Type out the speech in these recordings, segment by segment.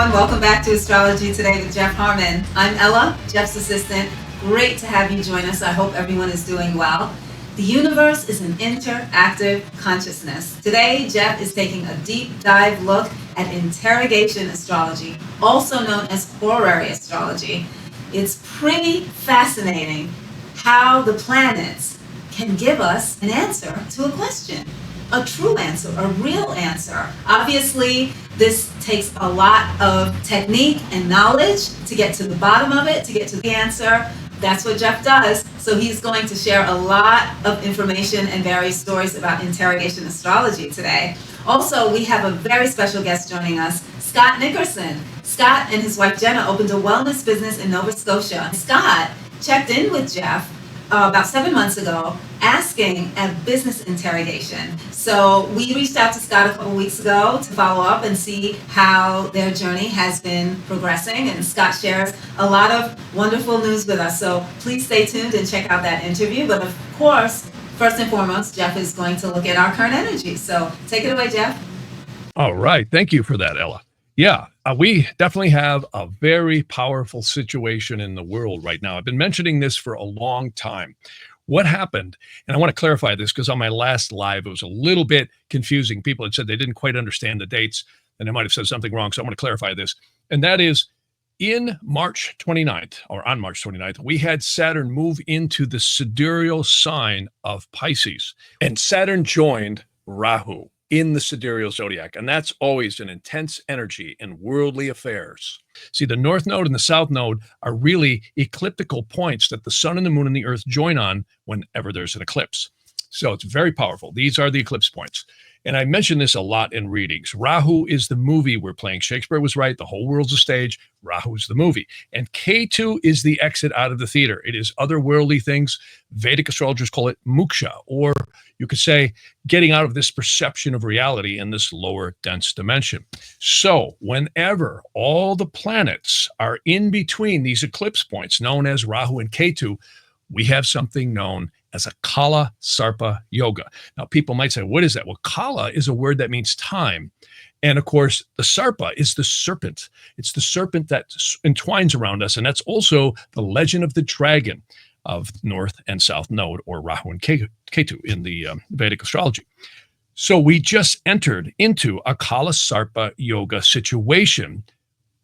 everyone. Welcome back to Astrology Today with Jeff Harman. I'm Ella, Jeff's assistant. Great to have you join us. I hope everyone is doing well. The universe is an interactive consciousness. Today, Jeff is taking a deep dive look at Interrogation Astrology, also known as Horary Astrology. It's pretty fascinating how the planets can give us an answer to a question. A true answer, a real answer. Obviously, this takes a lot of technique and knowledge to get to the bottom of it, to get to the answer. That's what Jeff does. So he's going to share a lot of information and various stories about Interrogation Astrology today. Also, we have a very special guest joining us, Scott Nickerson. Scott and his wife Jenna opened a wellness business in Nova Scotia. Scott checked in with Jeff about 7 months ago, asking a business interrogation. So we reached out to Scott a couple weeks ago to follow up and see how their journey has been progressing. And Scott shares a lot of wonderful news with us. So please stay tuned and check out that interview. But of course, first and foremost, Jeff is going to look at our current energy. So take it away, Jeff. All right. Thank you for that, Ella. Yeah, we definitely have a very powerful situation in the world right now. I've been mentioning this for a long time. What happened, and I want to clarify this because on my last live, it was a little bit confusing. People had said they didn't quite understand the dates, and I might have said something wrong, so I want to clarify this. And that is, in March 29th, or on March 29th, we had Saturn move into the sidereal sign of Pisces, and Saturn joined Rahu in the sidereal zodiac. And that's always an intense energy in worldly affairs. See, the North Node and the South Node are really ecliptical points that the sun and the moon and the earth join on whenever there's an eclipse. So it's very powerful. These are the eclipse points. And I mention this a lot in readings. Rahu is the movie we're playing. Shakespeare was right. The whole world's a stage. Rahu is the movie. And Ketu is the exit out of the theater. It is otherworldly things. Vedic astrologers call it moksha, or you could say getting out of this perception of reality in this lower dense dimension. So whenever all the planets are in between these eclipse points known as Rahu and Ketu, we have something known as a Kala Sarpa Yoga. Now, people might say, what is that? Well, Kala is a word that means time. And of course, the Sarpa is the serpent. It's the serpent that entwines around us. And that's also the legend of the dragon of North and South Node, or Rahu and Ketu in the Vedic astrology. So we just entered into a Kala Sarpa Yoga situation,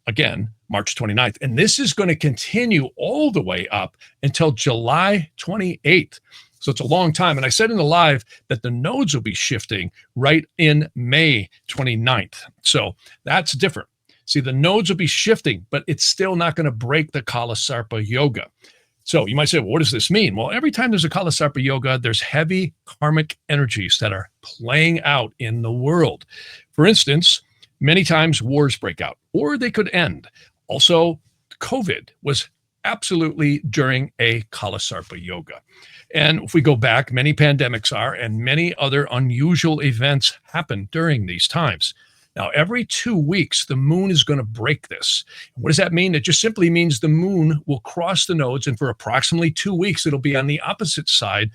again, March 29th. And this is going to continue all the way up until July 28th. So it's a long time. And I said in the live that the nodes will be shifting right in May 29th. So that's different. See, the nodes will be shifting, but it's still not going to break the Kala Sarpa Yoga. So you might say, well, what does this mean? Well, every time there's a Kala Sarpa Yoga, there's heavy karmic energies that are playing out in the world. For instance, many times wars break out, or they could end. Also, COVID was absolutely during a Kala Sarpa Yoga. And if we go back, many pandemics are, and many other unusual events happen during these times. Now, every 2 weeks, the moon is going to break this. What does that mean? It just simply means the moon will cross the nodes, and for approximately 2 weeks, it'll be on the opposite side,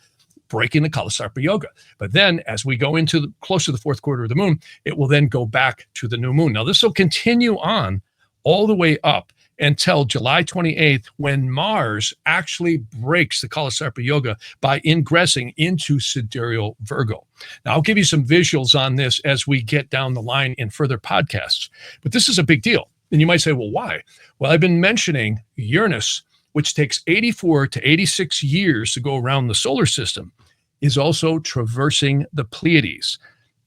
breaking the Kala Sarpa Yoga. But then as we go into close to the fourth quarter of the moon, it will then go back to the new moon. Now, this will continue on all the way up until July 28th, when Mars actually breaks the Kala Sarpa Yoga by ingressing into sidereal Virgo. Now, I'll give you some visuals on this as we get down the line in further podcasts. But this is a big deal. And you might say, well, why? Well, I've been mentioning Uranus, which takes 84 to 86 years to go around the solar system, is also traversing the Pleiades.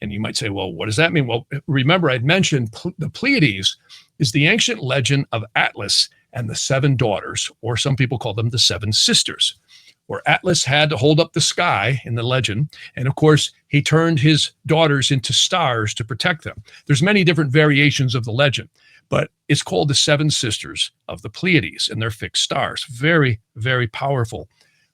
And you might say, well, what does that mean? Well, remember, I'd mentioned the Pleiades is the ancient legend of Atlas and the seven daughters, or some people call them the seven sisters, where Atlas had to hold up the sky in the legend. And of course, he turned his daughters into stars to protect them. There's many different variations of the legend, but it's called the seven sisters of the Pleiades, and they're fixed stars. Very, very powerful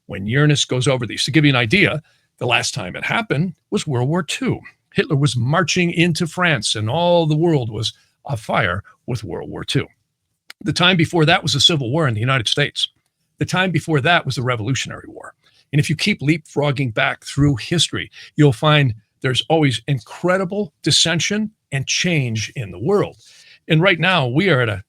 when Uranus goes over these. To give you an idea, the last time it happened was World War II. Hitler was marching into France, and all the world was afire with World War II. The time before that was the Civil War in the United States. The time before that was the Revolutionary War. And if you keep leapfrogging back through history, you'll find there's always incredible dissension and change in the world. And right now, we are at an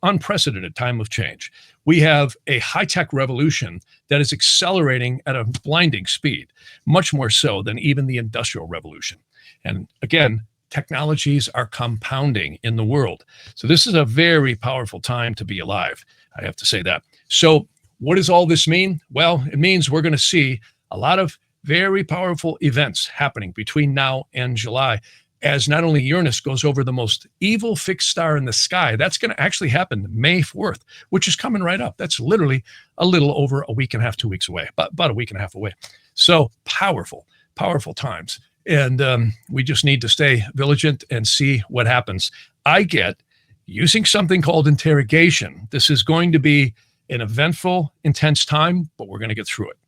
unprecedented time of change. We have a high-tech revolution that is accelerating at a blinding speed, much more so than even the Industrial Revolution. And again, technologies are compounding in the world. So this is a very powerful time to be alive. I have to say that. So what does all this mean? Well, it means we're going to see a lot of very powerful events happening between now and July, as not only Uranus goes over the most evil fixed star in the sky. That's going to actually happen May 4th, which is coming right up. That's literally a little over a week and a half, 2 weeks away, about a week and a half away. So powerful times. And we just need to stay vigilant and see what happens. I get using something called interrogation. This is going to be an eventful, intense time, but we're going to get through it.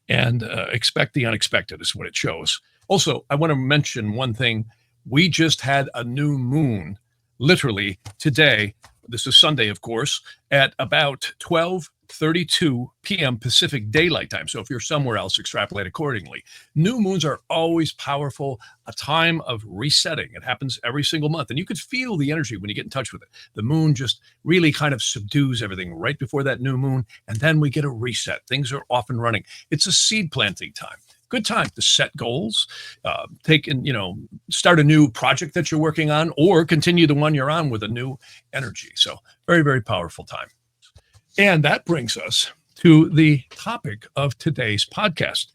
And expect the unexpected is what it shows. Also, I want to mention one thing. We just had a new moon, literally today. This is Sunday, of course, at about 12:32 p.m. Pacific Daylight Time. So if you're somewhere else, extrapolate accordingly. New moons are always powerful, a time of resetting. It happens every single month. And you could feel the energy when you get in touch with it. The moon just really kind of subdues everything right before that new moon. And then we get a reset. Things are off and running. It's a seed planting time. Good time to set goals, start a new project that you're working on, or continue the one you're on with a new energy. So very, very powerful time. And that brings us to the topic of today's podcast,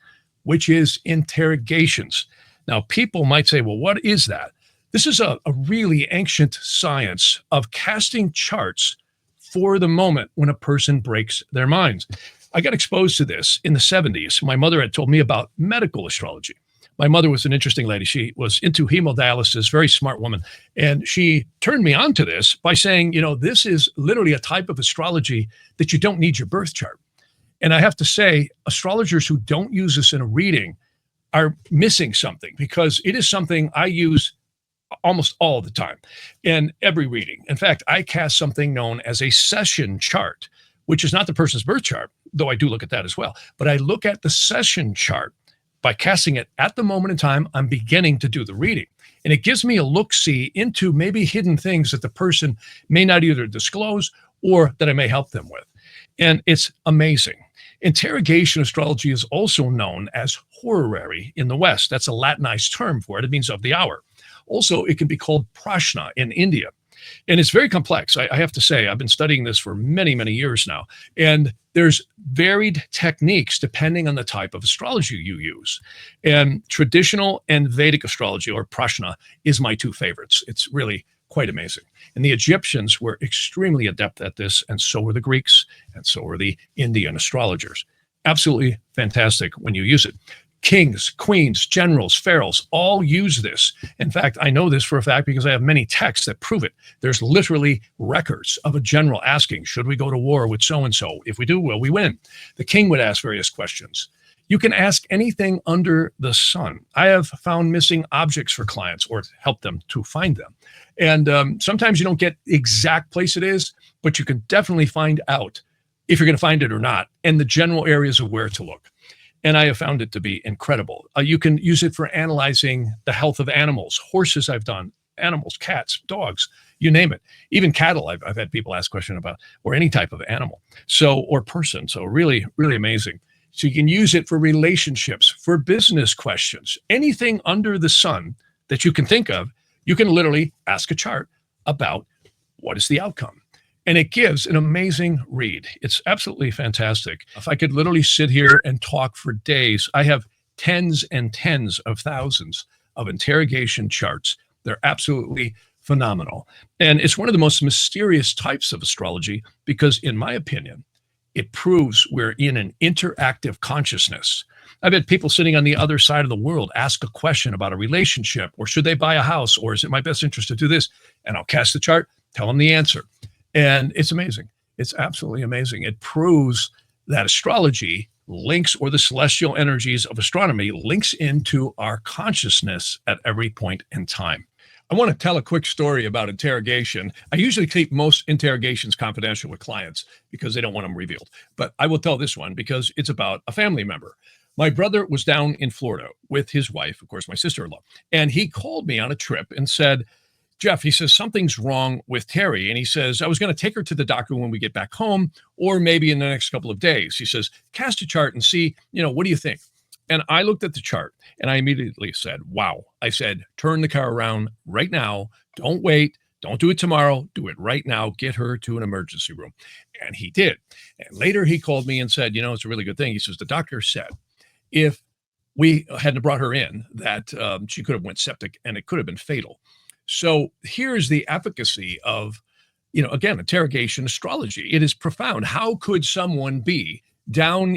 which is interrogations. Now, people might say, well, what is that? This is a really ancient science of casting charts for the moment when a person breaks their minds. I got exposed to this in the 70s. My mother had told me about medical astrology. My mother was an interesting lady. She was into hemodialysis, very smart woman. And she turned me on to this by saying, this is literally a type of astrology that you don't need your birth chart. And I have to say, astrologers who don't use this in a reading are missing something, because it is something I use almost all the time in every reading. In fact, I cast something known as a session chart, which is not the person's birth chart, though I do look at that as well. But I look at the session chart. By casting it at the moment in time, I'm beginning to do the reading. And it gives me a look-see into maybe hidden things that the person may not either disclose or that I may help them with. And it's amazing. Interrogation astrology is also known as horary in the West. That's a Latinized term for it. It means of the hour. Also, it can be called prashna in India. And it's very complex. I have to say, I've been studying this for many, many years now. And there's varied techniques depending on the type of astrology you use. And traditional and Vedic astrology, or prashna, is my two favorites. It's really quite amazing. And the Egyptians were extremely adept at this, and so were the Greeks, and so were the Indian astrologers. Absolutely fantastic when you use it. Kings, queens, generals, pharaohs all use this. In fact, I know this for a fact because I have many texts that prove it. There's literally records of a general asking, should we go to war with so-and-so? If we do, will we win? The king would ask various questions. You can ask anything under the sun. I have found missing objects for clients or help them to find them. And sometimes you don't get the exact place it is, but you can definitely find out if you're going to find it or not, and the general areas of where to look. And I have found it to be incredible. You can use it for analyzing the health of animals. Horses I've done, animals, cats, dogs, you name it. Even cattle I've had people ask questions about, or any type of animal, or person. So really, really amazing. So you can use it for relationships, for business questions, anything under the sun that you can think of. You can literally ask a chart about what is the outcome. And it gives an amazing read. It's absolutely fantastic. If I could literally sit here and talk for days, I have tens and tens of thousands of interrogation charts. They're absolutely phenomenal. And it's one of the most mysterious types of astrology because, in my opinion, it proves we're in an interactive consciousness. I've had people sitting on the other side of the world ask a question about a relationship, or should they buy a house, or is it my best interest to do this? And I'll cast the chart, tell them the answer. And it's amazing. It's absolutely amazing. It proves that astrology links, or the celestial energies of astronomy links into our consciousness at every point in time. I want to tell a quick story about interrogation. I usually keep most interrogations confidential with clients because they don't want them revealed. But I will tell this one because it's about a family member. My brother was down in Florida with his wife, of course, my sister-in-law, and he called me on a trip and said, Jeff, he says, something's wrong with Terry. And he says, I was going to take her to the doctor when we get back home, or maybe in the next couple of days. He says, cast a chart and see, what do you think? And I looked at the chart and I immediately said, wow. I said, turn the car around right now. Don't wait. Don't do it tomorrow. Do it right now. Get her to an emergency room. And he did. And later he called me and said, it's a really good thing. He says, the doctor said, if we hadn't brought her in, that she could have went septic and it could have been fatal. So here's the efficacy of, again, interrogation astrology. It is profound. How could someone be down,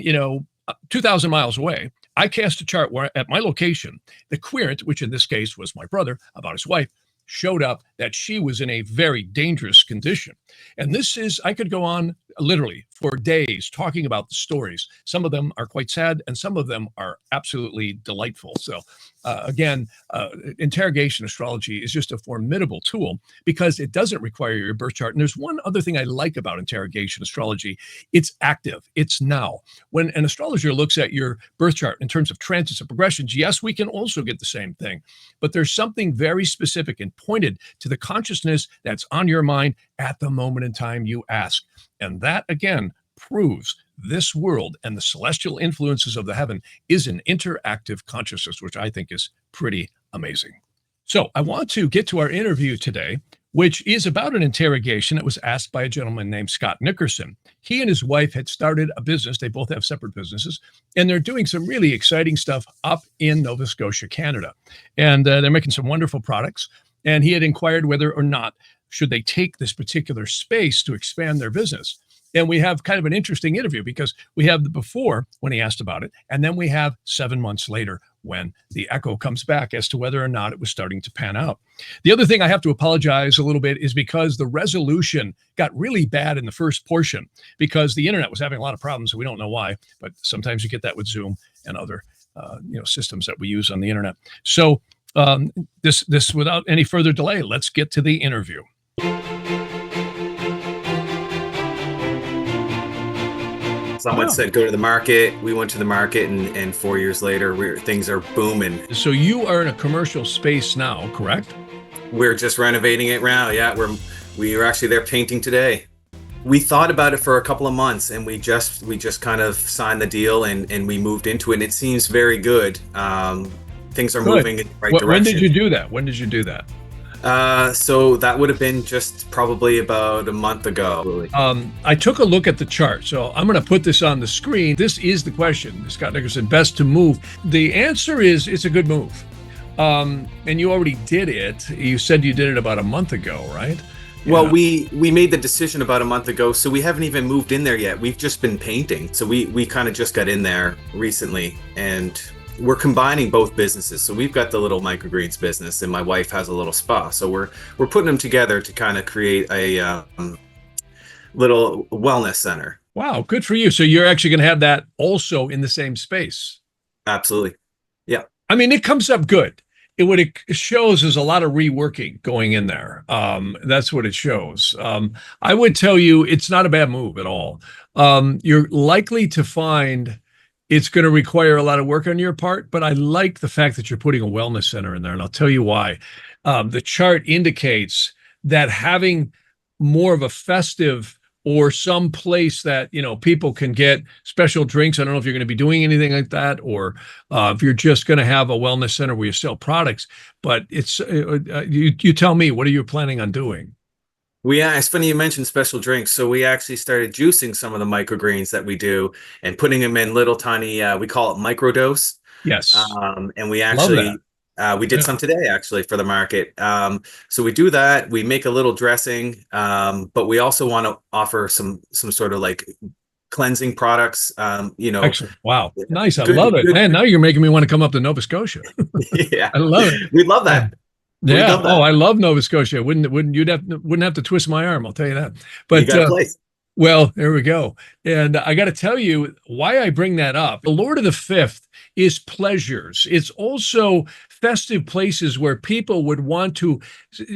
2,000 miles away? I cast a chart where at my location, the querent, which in this case was my brother about his wife, showed up that she was in a very dangerous condition. And I could go on literally for days talking about the stories. Some of them are quite sad and some of them are absolutely delightful. So again, interrogation astrology is just a formidable tool because it doesn't require your birth chart. And there's one other thing I like about interrogation astrology. It's active. It's now. When an astrologer looks at your birth chart in terms of transits and progressions, yes, we can also get the same thing, but there's something very specific and pointed to the consciousness that's on your mind at the moment in time you ask. And that, again, proves this world and the celestial influences of the heaven is an interactive consciousness, which I think is pretty amazing. So I want to get to our interview today, which is about an interrogation that was asked by a gentleman named Scott Nickerson. He and his wife had started a business. They both have separate businesses, and they're doing some really exciting stuff up in Nova Scotia, Canada. And they're making some wonderful products. And he had inquired whether or not should they take this particular space to expand their business. And we have kind of an interesting interview because we have the before when he asked about it, and then we have 7 months later when the echo comes back as to whether or not it was starting to pan out. The other thing I have to apologize a little bit is because the resolution got really bad in the first portion because the internet was having a lot of problems, and we don't know why, but sometimes you get that with Zoom and other systems that we use on the internet. So this without any further delay, let's get to the interview. Someone said, go to the market. We went to the market, and 4 years later, things are booming. So you are in a commercial space now, correct? We're just renovating it now. Yeah, we are actually there painting today. We thought about it for a couple of months, and we just kind of signed the deal, and we moved into it. And it seems very good. Things are moving in the right direction. When did you do that? When did you do that? So that would have been just probably about a month ago. I took a look at the chart, so I'm going to put this on the screen. This is the question. Scott Nickerson, best to move. The answer is it's a good move. And you already did it. You said you did it about a month ago, right? Well, we made the decision about a month ago, so we haven't even moved in there yet. We've just been painting. So we kind of just got in there recently, and we're combining both businesses. So we've got the little microgreens business, and my wife has a little spa. So we're putting them together to kind of create a little wellness center. Wow, good for you. So you're actually going to have that also in the same space. Absolutely. Yeah. I mean, it comes up good. What it shows is a lot of reworking going in there. That's what it shows. I would tell you it's not a bad move at all. You're likely to find it's going to require a lot of work on your part, but I like the fact that you're putting a wellness center in there, and I'll tell you why. The chart indicates that having more of a festive or some place that, people can get special drinks. I don't know if you're going to be doing anything like that, or if you're just going to have a wellness center where you sell products, but it's, you tell me, what are you planning on doing? It's funny you mentioned special drinks. So we actually started juicing some of the microgreens that we do and putting them in little tiny, we call it microdose. Yes. And we actually, we did some today actually for the market. So we do that. We make a little dressing, but we also want to offer some sort of like cleansing products. Excellent. Wow. Nice. I love it. Man, now you're making me want to come up to Nova Scotia. Yeah. I love it. We'd love that. Yeah. Oh, I love Nova Scotia. Wouldn't have to twist my arm. I'll tell you that. But you got a place. Well, there we go. And I got to tell you why I bring that up. The Lord of the Fifth is pleasures. It's also festive places where people would want to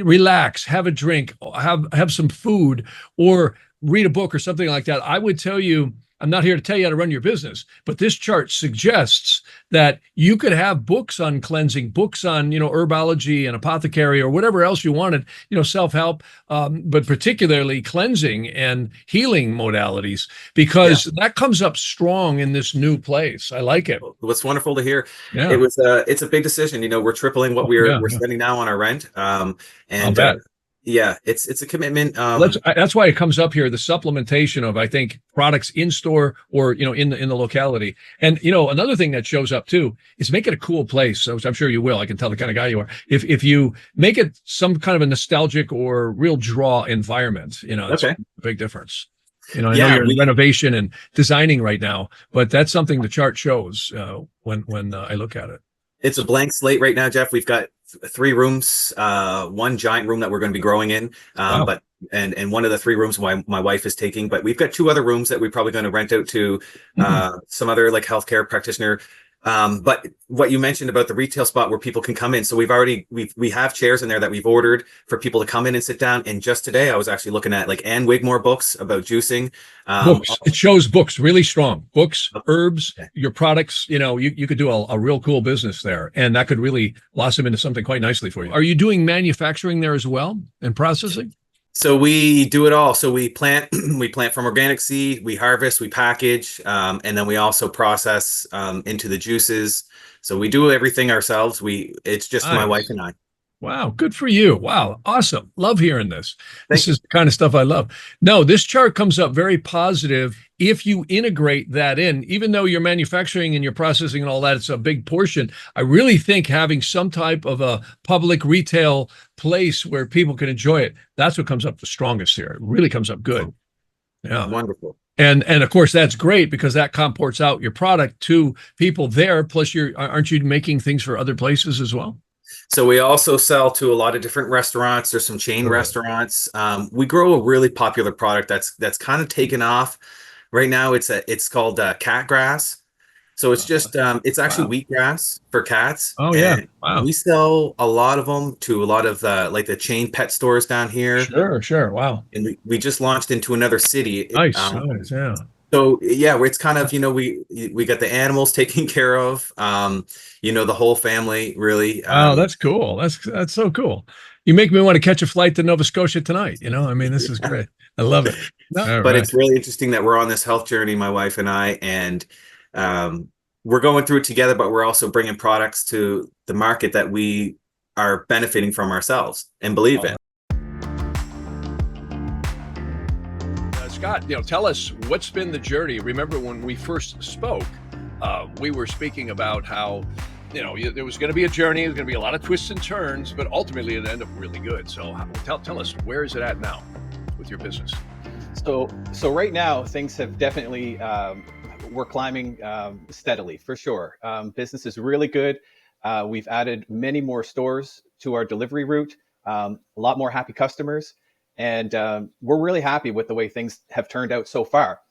relax, have a drink, have some food, or read a book or something like that. I would tell you I'm not here to tell you how to run your business, but this chart suggests that you could have books on cleansing, books on, herbology and apothecary or whatever else you wanted, self-help, but particularly cleansing and healing modalities, because that comes up strong in this new place. I like it. What's wonderful to hear. Yeah. It's a big decision. We're tripling what we're spending now on our rent. It's a commitment. That's why it comes up here, the supplementation of, I think, products in store or, in the locality. And, another thing that shows up too is make it a cool place. So I'm sure you will. I can tell the kind of guy you are. If you make it some kind of a nostalgic or real draw environment, that's a big difference. I know you're in renovation and designing right now, but that's something the chart shows when I look at it. It's a blank slate right now, Jeff. We've got 3 rooms, one giant room that we're going to be growing in, but one of the 3 rooms my wife is taking. But we've got 2 other rooms that we're probably going to rent out to some other like healthcare practitioner. But what you mentioned about the retail spot where people can come in. So we have chairs in there that we've ordered for people to come in and sit down. And just today I was actually looking at like Ann Wigmore books about juicing. Books. It shows books really strong. Books, herbs, your products, you could do a real cool business there. And that could really blossom into something quite nicely for you. Are you doing manufacturing there as well and processing? So we do it all. So we plant, from organic seed, we harvest, we package, and then we also process into the juices. So we do everything ourselves. It's just my wife and I. Wow, good for you. Wow, awesome. Love hearing this. This is the kind of stuff I love. No, this chart comes up very positive if you integrate that in. Even though you're manufacturing and you're processing and all that, it's a big portion. I really think having some type of a public retail place where people can enjoy it, that's what comes up the strongest here. It really comes up good. Yeah. Wonderful. And of course, that's great because that comports out your product to people there. Plus, aren't you making things for other places as well? So we also sell to a lot of different restaurants. There's some chain restaurants. We grow a really popular product that's kind of taken off right now. It's called cat grass. So it's just it's actually wheatgrass for cats. Oh yeah, wow. We sell a lot of them to a lot of like the chain pet stores down here. Sure. Wow. And we just launched into another city. Nice. Yeah. So yeah, it's kind of, we got the animals taken care of, the whole family really. Oh, that's cool. That's so cool. You make me want to catch a flight to Nova Scotia tonight. This is great. I love it. But it's really interesting that we're on this health journey, my wife and I, and we're going through it together, but we're also bringing products to the market that we are benefiting from ourselves and believe in. Scott, tell us what's been the journey. Remember when we first spoke, we were speaking about how, there was going to be a journey, there's going to be a lot of twists and turns, but ultimately it ended up really good. So tell us, where is it at now with your business? So right now things have definitely, we're climbing steadily for sure. Business is really good. We've added many more stores to our delivery route, a lot more happy customers. And we're really happy with the way things have turned out so far.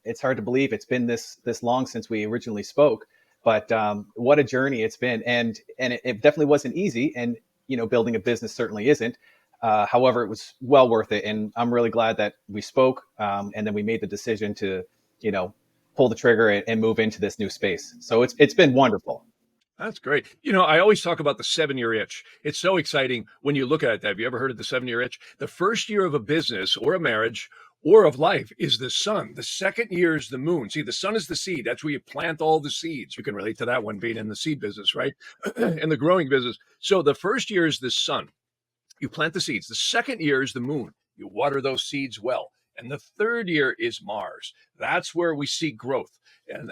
It's hard to believe it's been this long since we originally spoke, but what a journey it's been. And it definitely wasn't easy. And, building a business certainly isn't. However, it was well worth it. And I'm really glad that we spoke and then we made the decision to, pull the trigger and move into this new space. So it's been wonderful. That's great. I always talk about the 7-year itch. It's so exciting when you look at it. Have you ever heard of the 7-year itch? The first year of a business or a marriage or of life is the sun. The second year is the moon. See, the sun is the seed. That's where you plant all the seeds. You can relate to that one being in the seed business, right? In the growing business. So the first year is the sun. You plant the seeds. The second year is the moon. You water those seeds well. And the third year is Mars. That's where we see growth.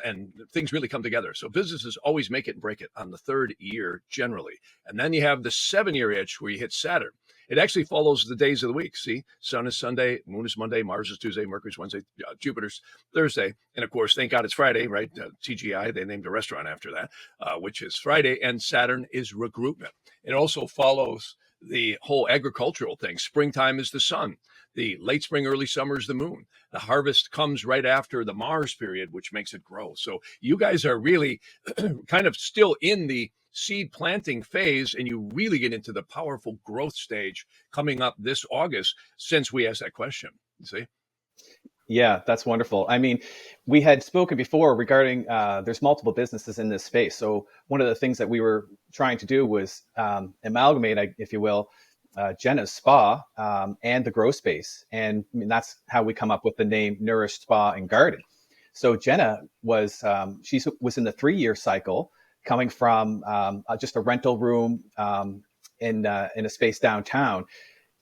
And things really come together. So businesses always make it and break it on the third year generally. And then you have the 7-year itch where you hit Saturn. It actually follows the days of the week. See, sun is Sunday, moon is Monday, Mars is Tuesday, Mercury's Wednesday, Jupiter's Thursday. And of course, thank God it's Friday, right? TGI, they named a restaurant after that, which is Friday. And Saturn is regroupment. It also follows the whole agricultural thing. Springtime is the sun. The late spring, early summer is the moon. The harvest comes right after the Mars period, which makes it grow. So you guys are really kind of still in the seed planting phase, and you really get into the powerful growth stage coming up this August since we asked that question. You see? Yeah, that's wonderful. I mean, we had spoken before regarding there's multiple businesses in this space. So one of the things that we were trying to do was amalgamate, if you will, Jenna's Spa and the Grow Space, and I mean, that's how we come up with the name Nourished Spa and Garden. So Jenna was she was in the 3-year cycle, coming from just a rental room in a space downtown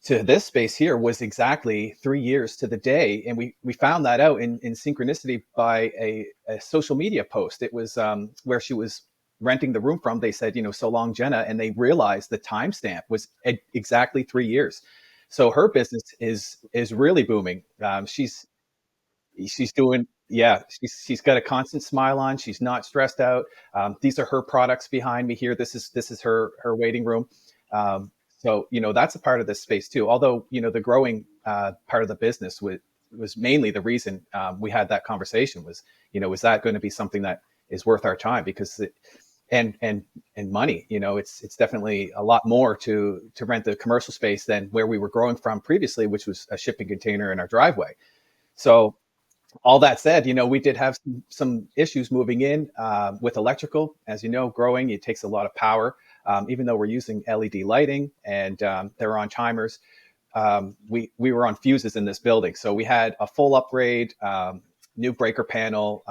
to this space here was exactly 3 years to the day. And we found that out in synchronicity by a social media post. It was where she was renting the room from. They said, so long, Jenna. And they realized the timestamp was exactly 3 years. So her business is really booming. She's doing, yeah, she's got a constant smile on. She's not stressed out. These are her products behind me here. This is her waiting room. So, that's a part of this space too. Although, the growing part of the business was mainly the reason we had that conversation was, is that going to be something that is worth our time? Because and money, it's definitely a lot more to rent the commercial space than where we were growing from previously, which was a shipping container in our driveway. So all that said, we did have some issues moving in with electrical. As you know, growing, it takes a lot of power. Even though we're using LED lighting and they're on timers, we were on fuses in this building. So we had a full upgrade, new breaker panel,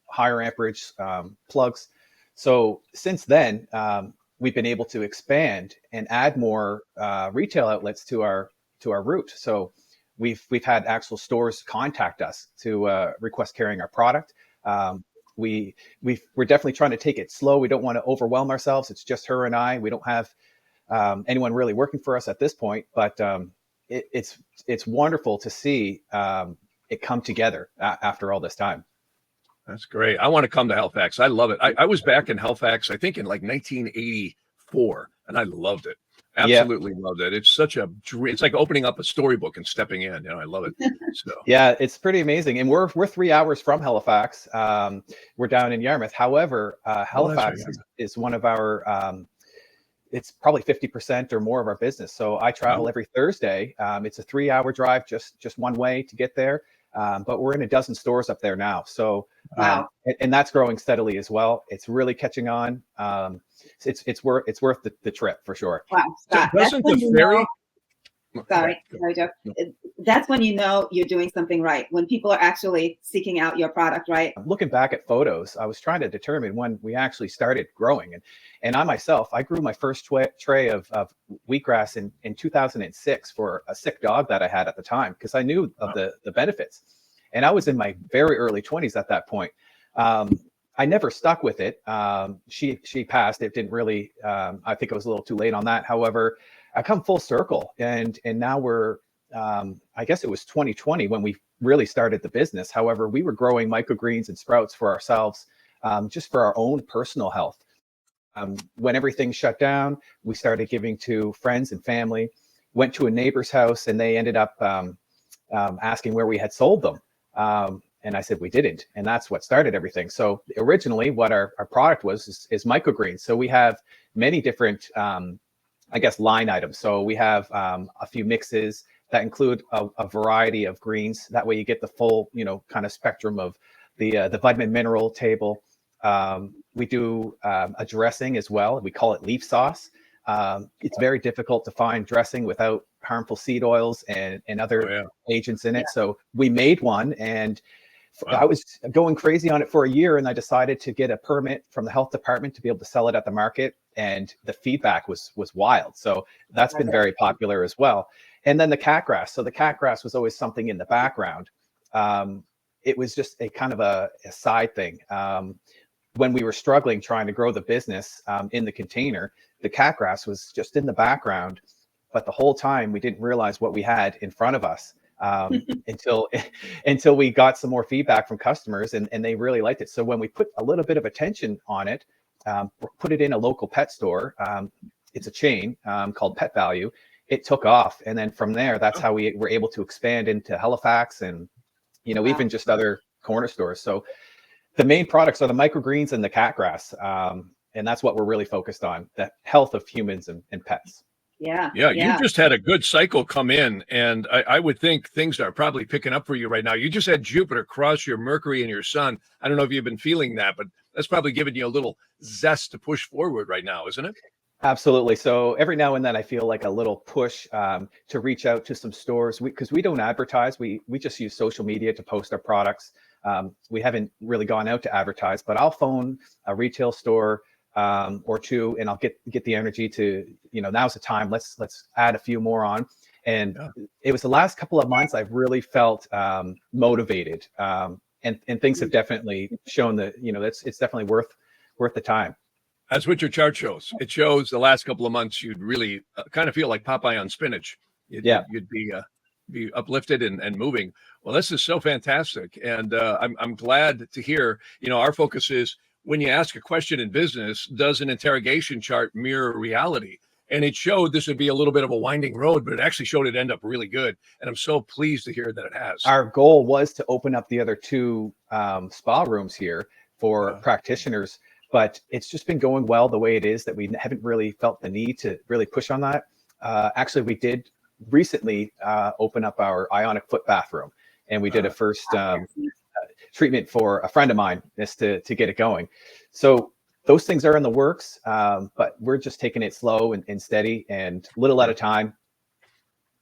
higher amperage plugs. So since then, we've been able to expand and add more retail outlets to our route. So we've had actual stores contact us to request carrying our product. We're definitely trying to take it slow. We don't want to overwhelm ourselves. It's just her and I. We don't have anyone really working for us at this point, but it's wonderful to see it come together after all this time. That's great. I want to come to Halifax. I love it. I was back in Halifax, I think in like 1984, and I loved it. Absolutely loved it. It's such a dream. It's like opening up a storybook and stepping in. I love it. So yeah, it's pretty amazing. And we're 3 hours from Halifax. We're down in Yarmouth. However, Halifax is one of our it's probably 50% or more of our business. So I travel every Thursday. It's a 3-hour drive, just one way to get there. But we're in a dozen stores up there now. So and that's growing steadily as well. It's really catching on. It's worth the trip for sure. Wow. So doesn't the ferry? Sorry, Jeff. That's when you're doing something right, when people are actually seeking out your product, right? Looking back at photos, I was trying to determine when we actually started growing. And I grew my first tray of wheatgrass in 2006 for a sick dog that I had at the time, because I knew of the benefits. And I was in my very early 20s at that point. I never stuck with it. She passed. It didn't really, I think it was a little too late on that. However, I come full circle, and now we're, I guess it was 2020 when we really started the business. However, we were growing microgreens and sprouts for ourselves, just for our own personal health. When everything shut down, we started giving to friends and family, went to a neighbor's house, and they ended up asking where we had sold them. And I said, we didn't. And that's what started everything. So originally what our product was is microgreens. So we have many different, I guess, line items. So we have a few mixes that include a variety of greens. That way you get the full, kind of spectrum of the vitamin mineral table. We do a dressing as well. We call it leaf sauce. It's very difficult to find dressing without harmful seed oils and other agents in it. So we made one, and I was going crazy on it for a year, and I decided to get a permit from the health department to be able to sell it at the market. And the feedback was wild. So that's been very popular as well. And then the catgrass. So the catgrass was always something in the background. It was just a kind of a side thing. When we were struggling trying to grow the business in the container, the catgrass was just in the background. But the whole time we didn't realize what we had in front of us until we got some more feedback from customers, and they really liked it. So when we put a little bit of attention on it, put it in a local pet store, it's a chain called Pet Value. It took off, and then from there, that's how we were able to expand into Halifax and even just other corner stores. So the main products are the microgreens and the catgrass, and that's what we're really focused on: the health of humans and pets. Yeah. Yeah, you just had a good cycle come in, and I would think things are probably picking up for you right now. You just had Jupiter cross your Mercury and your Sun. I don't know if you've been feeling that, but that's probably giving you a little zest to push forward right now, isn't it? Absolutely. So every now and then I feel like a little push to reach out to some stores because we don't advertise. We just use social media to post our products. We haven't really gone out to advertise, but I'll phone a retail store or two, and I'll get the energy to, now's the time. Let's add a few more on. And it was the last couple of months I've really felt motivated, and things have definitely shown that it's definitely worth the time. That's what your chart shows. It shows the last couple of months you'd really kind of feel like Popeye on spinach. You'd be uplifted and moving. Well, this is so fantastic, and I'm glad to hear. Our focus is when you ask a question in business, does an interrogation chart mirror reality? And it showed this would be a little bit of a winding road, but it actually showed it end up really good. And I'm so pleased to hear that it has. Our goal was to open up the other two spa rooms here for practitioners, but it's just been going well the way it is that we haven't really felt the need to really push on that. Actually, we did recently open up our ionic foot bathroom, and we did a first treatment for a friend of mine just to get it going. So those things are in the works, but we're just taking it slow and steady and little at a time.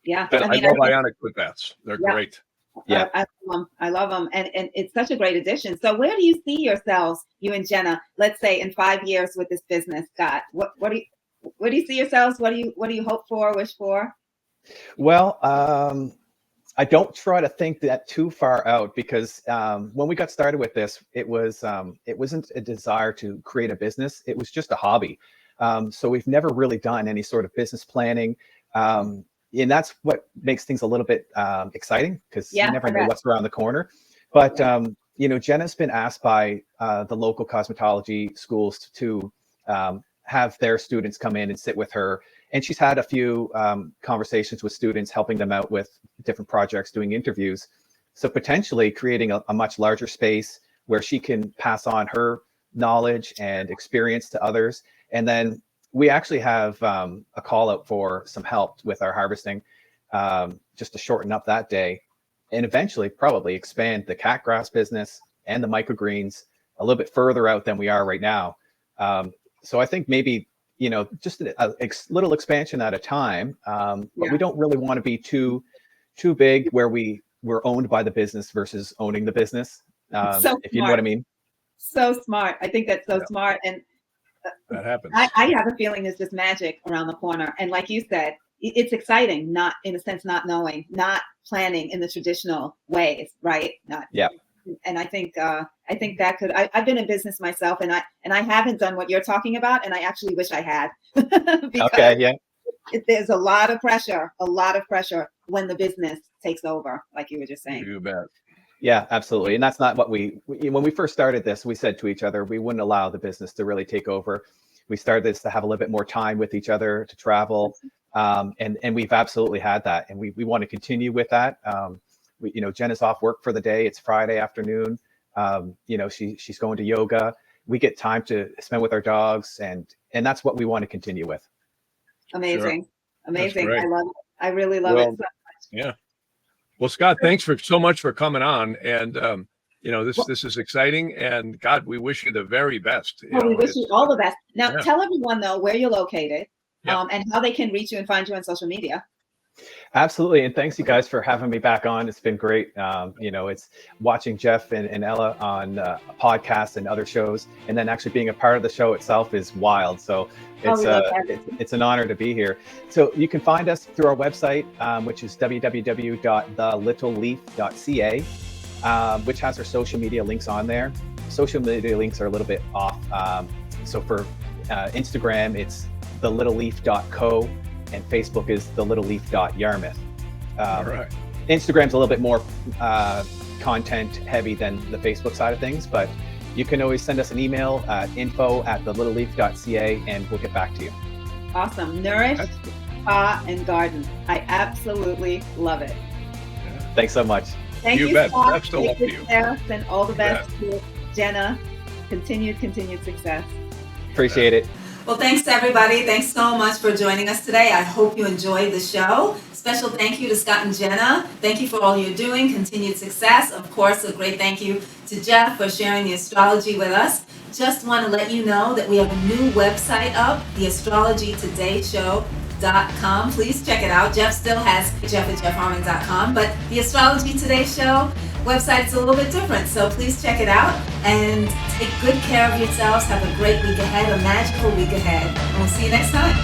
Yeah. I love ionic foot baths. They're great. Yeah, I love them. And it's such a great addition. So where do you see yourselves, you and Jenna, let's say in 5 years with this business, Scott? Where do you see yourselves? What do you hope for, wish for? Well, I don't try to think that too far out because when we got started with this, it wasn't a desire to create a business. It was just a hobby. So we've never really done any sort of business planning. And that's what makes things a little bit exciting because you never know what's around the corner. But, Jenna's been asked by the local cosmetology schools to have their students come in and sit with her. And she's had a few conversations with students, helping them out with different projects, doing interviews. So potentially creating a much larger space where she can pass on her knowledge and experience to others. And then we actually have a call out for some help with our harvesting, just to shorten up that day and eventually probably expand the cat grass business and the microgreens a little bit further out than we are right now. So I think maybe, just a little expansion at a time, but we don't really want to be too big where we're owned by the business versus owning the business, if you know what I mean. So smart. I think that's so smart. And that happens. I have a feeling there's just magic around the corner. And like you said, it's exciting, not in a sense, not knowing, not planning in the traditional ways, right? And I think that could, I've been in business myself and I haven't done what you're talking about. And I actually wish I had. Because there's a lot of pressure when the business takes over, like you were just saying. You bet. Yeah, absolutely. And that's not what when we first started this, we said to each other, we wouldn't allow the business to really take over. We started this to have a little bit more time with each other, to travel. And we've absolutely had that. And we want to continue with that. Jenna's off work for the day. It's Friday afternoon. She's going to yoga. We get time to spend with our dogs. And that's what we want to continue with. Amazing. Sure. Amazing. I love it. I really love it so much. Yeah. Well, Scott, thanks so much for coming on. And, this is exciting. And God, we wish you the very best. We wish you all the best. Now, tell everyone, though, where you're located and how they can reach you and find you on social media. Absolutely. And thanks, you guys, for having me back on. It's been great. It's watching Jeff and Ella on podcasts and other shows, and then actually being a part of the show itself is wild. So it's an honor to be here. So you can find us through our website, which is www.thelittleleaf.ca, which has our social media links on there. Social media links are a little bit off. So for Instagram, it's thelittleleaf.co. and Facebook is thelittleleaf.yarmouth. Right. Instagram's a little bit more content heavy than the Facebook side of things, but you can always send us an email at info@thelittleleaf.ca and we'll get back to you. Awesome. Nourish, spa, and garden. I absolutely love it. Yeah. Thanks so much. Thank you, bet. Scott. Best of luck to you. And all the best to Jenna. Continued success. Appreciate it. Well, thanks to everybody. Thanks so much for joining us today. I hope you enjoyed the show. Special thank you to Scott and Jenna. Thank you for all you're doing. Continued success. Of course, a great thank you to Jeff for sharing the astrology with us. Just want to let you know that we have a new website up, theastrologytodayshow.com. Please check it out. Jeff still has jeff@jeffharman.com, but the Astrology Today Show website is a little bit different, so please check it out and take good care of yourselves. Have a great week ahead, a magical week ahead, and we'll see you next time.